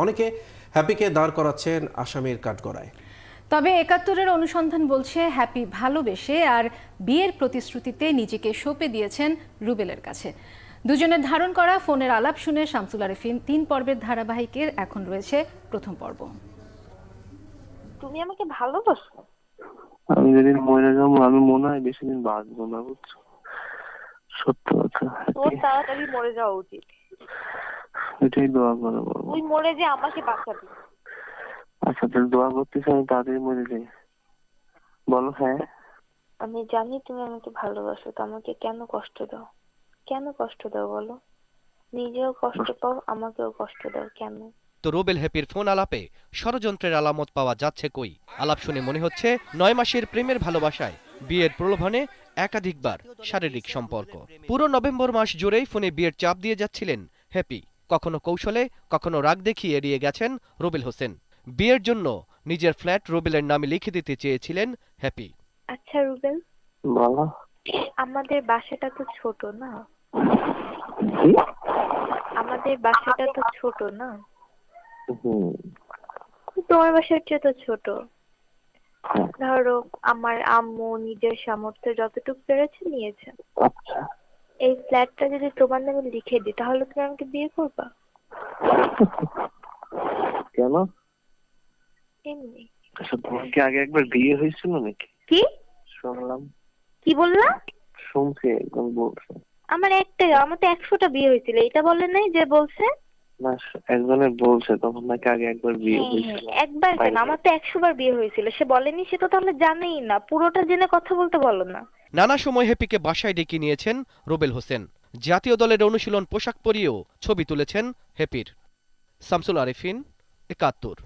অনেকে হ্যাপিকে দাঁড় করাচ্ছেন আসামির কাঠগড়ায়। তবে ৭১-এর অনুসন্ধান বলছে হ্যাপি ভালোবেসে আর বিয়ের প্রতিশ্রুতিতে নিজেকে সঁপে দিয়েছেন রুবেলের কাছে। দুজনের ধারণ করা ফোনের আলাপ শুনে শামসুল আরেফিন ৩ পর্বের ধারাবাহিকের এখন রয়েছে প্রথম পর্ব। তুমি আমাকে ভালোবাসো? আমি যেদিন মরে যাবো আমি মনে হয় বেশি দিন বাঁচবো না, বুঝছো? সত্য কথা। তোর তাড়াতাড়ি মরে যাওয়া উচিত। এটাই দোয়া করো। তুই মরে যে আমাকে বাঁচাবি। আচ্ছা তাহলে দোয়া করতেছি আমি তাড়াতাড়ি মরে যাই। বলো। হ্যাঁ আমি জানি তুমি আমাকে ভালোবাসো, তো আমাকে কেন কষ্ট দাও? কেন কষ্ট দাও বলো? নিজেও কষ্ট পাও, আমাকেও কষ্ট দাও কেন? তো রুবেল হ্যাপির ফোন আলাপে ষড়যন্ত্রের আলামত পাওয়া যাচ্ছে কই? আলাপ শুনে মনে হচ্ছে ৯ মাসের প্রেমের ভালোবাসায় বিয়ের প্রলোভনে একাধিকবার শারীরিক সম্পর্ক। পুরো নভেম্বর মাস জুড়েই ফোনে বিয়ের চাপ দিয়ে যাচ্ছিলেন হ্যাপি। কখনো কৌশলে, কখনো রাগ দেখিয়ে এড়িয়ে গেছেন রুবেল হোসেন। বিয়ের জন্য নিজের ফ্ল্যাট রুবেলের নামে লিখে দিতে চেয়েছিলেন হ্যাপি। আচ্ছা রুবেল, বলো। আমাদের বাসাটা তো ছোট না? আমাদের বাসাটা তো ছোট না? তোমার বাসার চেয়ে তো ছোট। ধরো আমার আম্মু নিজের সামর্থ্যে যতটুকু পেরেছে নিয়েছে। আচ্ছা এই ফ্ল্যাটটা যদি তোমার নামে লিখে দিই তাহলে তুমি আমাকে বিয়ে করবা? কেন? এমনি। আচ্ছা তোমার কি আগে একবার বিয়ে হয়েছিল নাকি? কি শুনলাম। কি বললা? শুনছি একদম বলছে। আমার আমার তো ১০০টা বিয়ে হয়েছিল, এটা বলে নাই যে বলছে? না একজনের বলছে তখন নাকি আগে একবার বিয়ে হয়েছিল। একবার কেন, আমার তো ১০০ বার বিয়ে হয়েছিল। সে বলেনি, সে তো তাহলে জানেই না। পুরোটা জেনে কথা বলতে বলো না। নানা সময় হ্যাপিকে বাসায় ডেকে নিয়েছেন রুবেল হোসেন। জাতীয় দলের অনুশীলন পোশাক পরিয়েও ছবি তুলেছেন হ্যাপির। শামসুল আরেফিন, ৭১।